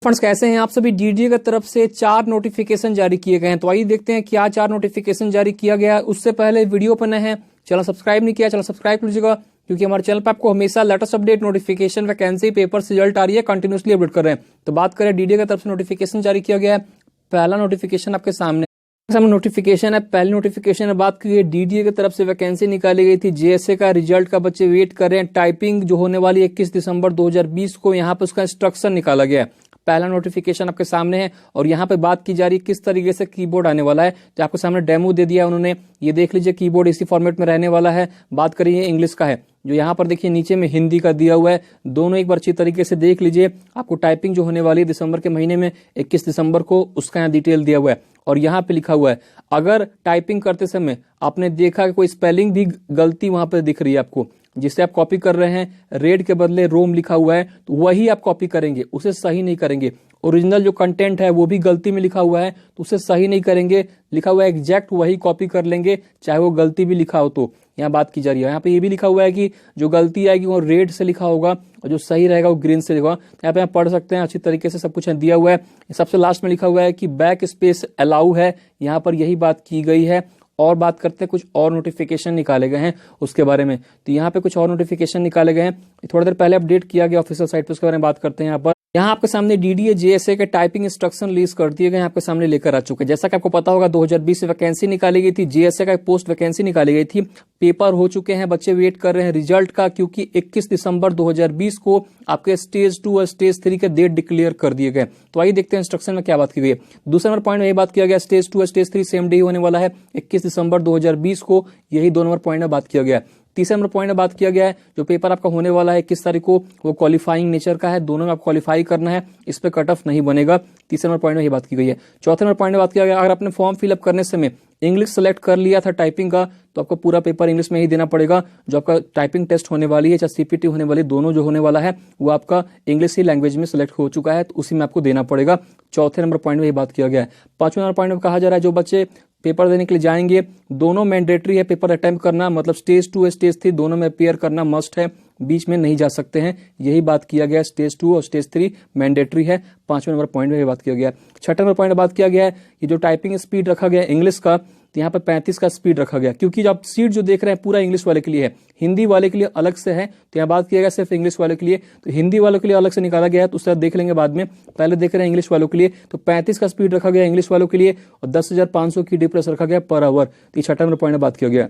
Friends कैसे हैं आप सभी। डीडीए की तरफ से 4 नोटिफिकेशन जारी किए गए हैं, तो आइए देखते हैं क्या 4 नोटिफिकेशन जारी किया गया। उससे पहले वीडियो पर नए हैं, चैनल सब्सक्राइब नहीं किया, चैनल सब्सक्राइब कर लीजिएगा, क्योंकि हमारे चैनल पर आपको हमेशा latest update, notification, vacancy, paper result आ रही है, कंटिन्यूसली अपडेट कर रहे हैं। तो बात करें डीडीए की तरफ से नोटिफिकेशन जारी किया गया है। पहला नोटिफिकेशन आपके सामने नोटिफिकेशन है। पहली नोटिफिकेशन में बात की डीडीए की तरफ से वैकेंसी निकाली गई थी। जेएसए का रिजल्ट का बच्चे वेट कर रहे हैं। टाइपिंग जो होने वाली 21 दिसंबर 2020 को यहाँ पे उसका इंस्ट्रक्शन निकाला गया है। पहला नोटिफिकेशन आपके सामने है और यहाँ पे बात की जा रही है किस तरीके से कीबोर्ड आने वाला है। तो आपके सामने डेमो दे दिया उन्होंने, ये देख लीजिए कीबोर्ड इसी फॉर्मेट में रहने वाला है। बात करिए इंग्लिश का है, जो यहाँ पर देखिए नीचे में हिंदी का दिया हुआ है। दोनों एक बार अच्छी तरीके से देख लीजिए। आपको टाइपिंग जो होने वाली है दिसंबर के महीने में 21 दिसंबर को, उसका यहाँ डिटेल दिया हुआ है और यहाँ पे लिखा हुआ है अगर टाइपिंग करते समय आपने देखा कि कोई स्पेलिंग भी गलती वहां पर दिख रही है आपको, जिससे आप कॉपी कर रहे हैं, रेड के बदले रोम लिखा हुआ है, तो वही आप कॉपी करेंगे, उसे सही नहीं करेंगे। ओरिजिनल जो कंटेंट है वो भी गलती में लिखा हुआ है तो उसे सही नहीं करेंगे, लिखा हुआ है एग्जैक्ट वही कॉपी कर लेंगे, चाहे वो गलती भी लिखा हो। तो यहाँ बात की जा रही है, यहाँ पे ये भी लिखा हुआ है कि जो गलती आएगी वो रेड से लिखा होगा और जो सही रहेगा वो ग्रीन से लिखा होगा। यहाँ पे आप पढ़ सकते हैं, अच्छी तरीके से सब कुछ दिया हुआ है। सबसे लास्ट में लिखा हुआ है कि बैक स्पेस अलाउ है, यहाँ पर यही बात की गई है। और बात करते हैं कुछ और नोटिफिकेशन निकाले गए हैं उसके बारे में। तो यहाँ पे कुछ और नोटिफिकेशन निकाले गए हैं, थोड़ी देर पहले अपडेट किया गया ऑफिशियल साइट पे, उसके बारे में बात करते हैं। यहाँ आपके सामने डीडीए जेएसए के टाइपिंग इंस्ट्रक्शन रिलीज कर दिए गए, आपके सामने लेकर आ चुके हैं। जैसा कि आपको पता होगा 2020 से वैकेंसी निकाली गई थी, जेएसए का पोस्ट वैकेंसी निकाली गई थी। पेपर हो चुके हैं, बच्चे वेट कर रहे हैं रिजल्ट का, क्योंकि 21 दिसंबर 2020 को आपके स्टेज 2 और स्टेज 3 के डेट डिक्लेयर कर दिए गए। तो आइए देखते हैं इंस्ट्रक्शन में क्या बात की गई है। दूसरे नंबर पॉइंट में यही बात किया गया स्टेज 2 और स्टेज 3 सेम डे होने वाला है 21 दिसंबर 2020 को, यही 2 नंबर पॉइंट में बात किया गया। तीसरे नंबर पॉइंट में बात किया गया है जो पेपर आपका होने वाला है 21 तारीख को, वो क्वालिफाइंग नेचर का है, दोनों में आप क्वालिफाई करना है, इस पे कट ऑफ नहीं बनेगा। तीसरे नंबर पॉइंट में ये बात की गई है। चौथे नंबर पॉइंट में बात किया गया अगर आपने फॉर्म फिलअप करने समय इंग्लिश सेलेक्ट कर लिया था टाइपिंग का, तो आपको पूरा पेपर इंग्लिश में ही देना पड़ेगा। जो आपका टाइपिंग टेस्ट होने वाली है, चाहे सीपीटी होने वाली, दोनों जो होने वाला है वो आपका इंग्लिश ही लैंग्वेज में सेलेक्ट हो चुका है, तो उसी में आपको देना पड़ेगा। चौथे नंबर पॉइंट में ये बात किया गया है। पांचवें नंबर पॉइंट में कहा जा रहा है जो बच्चे पेपर देने के लिए जाएंगे, दोनों मैंडेटरी है पेपर अटेम्प्ट करना, मतलब स्टेज 2 और स्टेज 3 दोनों में अपियर करना मस्ट है, बीच में नहीं जा सकते हैं, यही बात किया गया। स्टेज 2 और स्टेज 3 मैंडेटरी है, 5वें नंबर पॉइंट में ये बात किया गया। छठे नंबर पॉइंट में बात किया गया है कि जो टाइपिंग स्पीड रखा गया इंग्लिश का, तो यहाँ पे 35 का स्पीड रखा गया, क्योंकि जब सीट जो देख रहे हैं पूरा इंग्लिश वाले के लिए है, हिंदी वाले के लिए अलग से है। तो यहाँ बात किया गया सिर्फ इंग्लिश वाले के लिए, तो हिंदी वालों के लिए अलग से निकाला गया है, तो उससे देख लेंगे बाद में, पहले देख रहे हैं इंग्लिश वालों के लिए। तो 35 का स्पीड रखा गया इंग्लिश वालों के लिए और 10,500 की डिप्रेस रखा गया पर आवर। तो छठा नंबर पॉइंट में बात किया गया।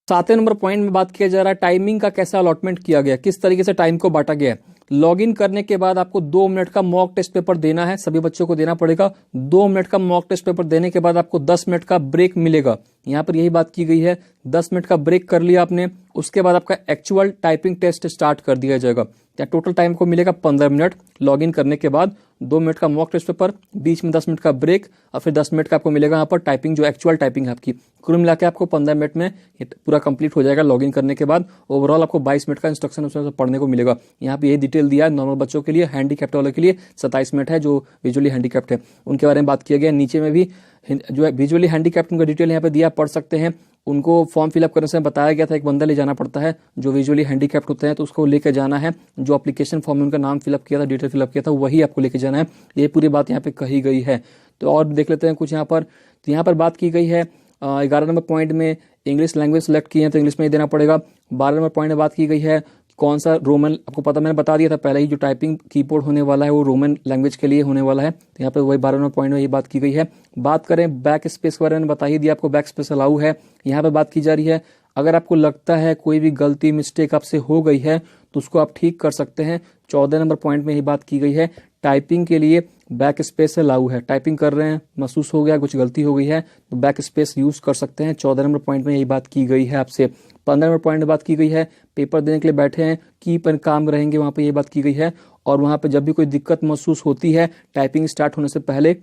सातवें नंबर पॉइंट में बात किया जा रहा है टाइमिंग का कैसा अलॉटमेंट किया गया, किस तरीके से टाइम को बांटा गया है। लॉगिन करने के बाद आपको 2 मिनट का मॉक टेस्ट पेपर देना है, सभी बच्चों को देना पड़ेगा। 2 मिनट का मॉक टेस्ट पेपर देने के बाद आपको 10 मिनट का ब्रेक मिलेगा, यहाँ पर यही बात की गई है। 10 मिनट का ब्रेक कर लिया आपने, उसके बाद आपका एक्चुअल टाइपिंग टेस्ट स्टार्ट कर दिया जाएगा। टोटल टाइम को मिलेगा 15 मिनट लॉगिन करने के बाद, 2 मिनट का मॉक टेस्ट पेपर, बीच में 10 मिनट का ब्रेक और फिर 10 मिनट का आपको मिलेगा यहाँ पर टाइपिंग, जो एक्चुअल टाइपिंग है आपकी। कुल मिला के आपको 15 मिनट में ये पूरा कंप्लीट हो जाएगा लॉगिन करने के बाद। ओवरऑल आपको 22 मिनट का इंस्ट्रक्शन उसमें पढ़ने को मिलेगा। यहाँ पे ये डिटेल दिया है नॉर्मल बच्चों के लिए, हैंडीकैप्ट वालों के लिए 27 मिनट है, जो विजुअली हैंडीकैप्ट है उनके बारे में बात किया गया। नीचे में भी जो है विजुअली हैंडीकैप्ट उनका डिटेल यहाँ पे दिया, पढ़ सकते हैं। उनको फॉर्म फिलअप करने से बताया गया था एक बंदा ले जाना पड़ता है जो विजुअली हैंडीकैप्ट होते हैं, तो उसको लेके जाना है। जो एप्लीकेशन फॉर्म में उनका नाम फिलअप किया था, डिटेल फिलअप किया था, वही आपको लेके जाना है। ये पूरी बात यहाँ पे कही गई है। तो और देख लेते हैं कुछ यहाँ पर। तो यहाँ पर बात की गई है 11 नंबर पॉइंट में इंग्लिश लैंग्वेज सेलेक्ट की है तो इंग्लिश में ही देना पड़ेगा। 12 नंबर पॉइंट में बात की गई है कौन सा रोमन, आपको पता मैंने बता दिया था पहले ही, जो टाइपिंग कीबोर्ड होने वाला है वो रोमन लैंग्वेज के लिए होने वाला है। तो यहाँ पे वही 12 नंबर पॉइंट में ये बात की गई है। बात करें बैक स्पेस के बारे में, बता ही दिया आपको बैक स्पेस अलाउ है। यहाँ पे बात की जा रही है अगर आपको लगता है कोई भी गलती मिस्टेक आपसे हो गई है तो उसको आप ठीक कर सकते हैं। 14 नंबर पॉइंट में यही बात की गई है टाइपिंग के लिए बैक स्पेस अलाउ है। टाइपिंग कर रहे हैं, महसूस हो गया कुछ गलती हो गई है तो बैक स्पेस यूज कर सकते हैं। 14 नंबर पॉइंट में यही बात की गई है आपसे। 15 नंबर पॉइंट में बात की गई है पेपर देने के लिए बैठे हैं, की पर काम रहेंगे, वहां पे ये बात की गई है। और वहां पे जब भी कोई दिक्कत महसूस होती है टाइपिंग स्टार्ट होने से पहले,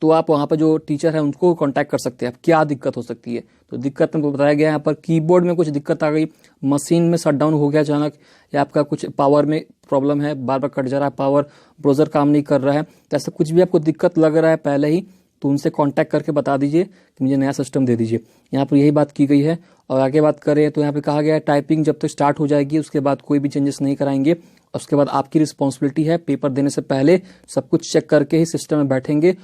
तो आप वहां पर जो टीचर है उनको कांटेक्ट कर सकते हैं, आप क्या दिक्कत हो सकती है। तो दिक्कत हमको बताया गया है यहाँ पर कीबोर्ड में कुछ दिक्कत आ गई, मशीन में शटडाउन हो गया अचानक, या आपका कुछ पावर में प्रॉब्लम है, बार बार कट जा रहा है पावर, ब्राउजर काम नहीं कर रहा है, तो ऐसा कुछ भी आपको दिक्कत लग रहा है पहले ही, तो उनसे कांटेक्ट करके बता दीजिए कि मुझे नया सिस्टम दे दीजिए। यहाँ पर यही बात की गई है। और आगे बात करें तो यहाँ पे कहा गया है टाइपिंग जब तक स्टार्ट हो जाएगी उसके बाद कोई भी चेंजेस नहीं कराएंगे। उसके बाद आपकी रिस्पॉन्सिबिलिटी है पेपर देने से पहले सब कुछ चेक करके ही सिस्टम में बैठेंगे।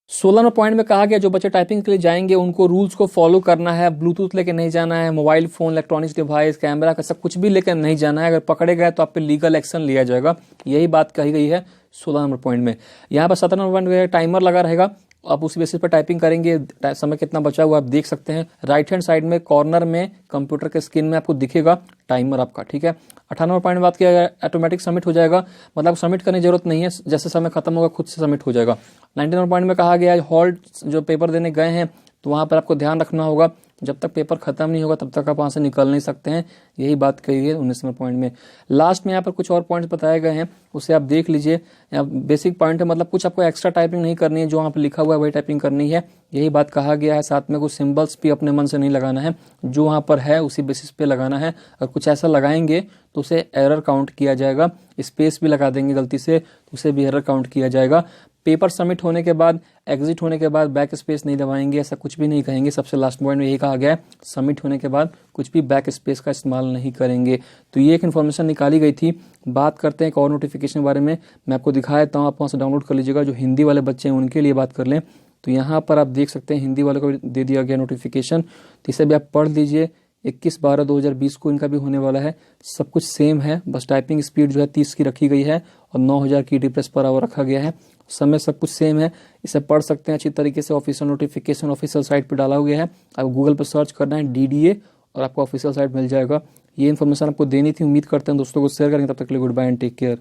16 नंबर पॉइंट में कहा गया जो बच्चे टाइपिंग के लिए जाएंगे उनको रूल्स को फॉलो करना है, ब्लूटूथ लेके नहीं जाना है, mobile phone, electronics device, camera का सब कुछ भी लेकर नहीं जाना है। अगर पकड़े गए तो आप पे लीगल एक्शन लिया जाएगा। यही बात कही गई है 16 नंबर पॉइंट में। यहाँ पर 17 नंबर पॉइंट में टाइमर लगा रहेगा, आप उस बेसिस पर टाइपिंग करेंगे। समय कितना बचा हुआ आप देख सकते हैं। राइट हैंड साइड में कॉर्नर में कंप्यूटर के स्क्रीन में आपको दिखेगा टाइमर आपका, ठीक है। 18 नंबर पॉइंट में बात किया गया ऑटोमेटिक सबमिट हो जाएगा, मतलब सबमिट करने की जरूरत नहीं है, जैसे समय खत्म होगा खुद से सबमिट हो जाएगा। 19 नंबर पॉइंट में कहा गया है हॉल्ट जो पेपर देने गए हैं तो वहां पर आपको ध्यान रखना होगा, जब तक पेपर खत्म नहीं होगा तब तक आप वहां से निकल नहीं सकते हैं। यही बात कही है 19 नंबर पॉइंट में। लास्ट में यहाँ पर कुछ और पॉइंट्स बताए गए हैं, उसे आप देख लीजिए। बेसिक पॉइंट है, मतलब कुछ आपको एक्स्ट्रा टाइपिंग नहीं करनी है, जो वहाँ पर लिखा हुआ है वही टाइपिंग करनी है, यही बात कहा गया है। साथ में कुछ सिंबल्स भी अपने मन से नहीं लगाना है, जो वहाँ पर है उसी बेसिस पे लगाना है। और कुछ ऐसा लगाएंगे तो उसे एरर काउंट किया जाएगा। स्पेस भी लगा देंगे गलती से तो उसे भी एरर काउंट किया जाएगा। पेपर सबमिट होने के बाद, एग्जिट होने के बाद बैक स्पेस नहीं दबाएंगे, ऐसा कुछ भी नहीं कहेंगे। सबसे लास्ट पॉइंट में यही कहा गया है सबमिट होने के बाद कुछ भी बैक स्पेस का इस्तेमाल नहीं करेंगे। तो ये एक इन्फॉर्मेशन निकाली गई थी। बात करते हैं एक और नोटिफिकेशन के बारे में, मैं आपको दिखा देता हूँ, आप वहाँ से डाउनलोड कर लीजिएगा। जो हिंदी वाले बच्चे हैं उनके लिए बात कर लें तो यहाँ पर आप देख सकते हैं हिंदी वाले को दे दिया गया नोटिफिकेशन, तो इसे भी आप पढ़ लीजिए। 21/12/2020 को इनका भी होने वाला है। सब कुछ सेम है, बस टाइपिंग स्पीड जो है 30 की रखी गई है और 9000 की रिप्रेस पर आवर रखा गया है। समय सब कुछ सेम है, इसे पढ़ सकते हैं अच्छी तरीके से। ऑफिशियल नोटिफिकेशन ऑफिशियल साइट पर डाला गया है, आप गूगल पर सर्च करना है DDA और आपको ऑफिशियल साइट मिल जाएगा। ये इन्फॉर्मेशन आपको देनी थी, उम्मीद करते हैं दोस्तों को शेयर करेंगे। तब तक के लिए good bye and take care.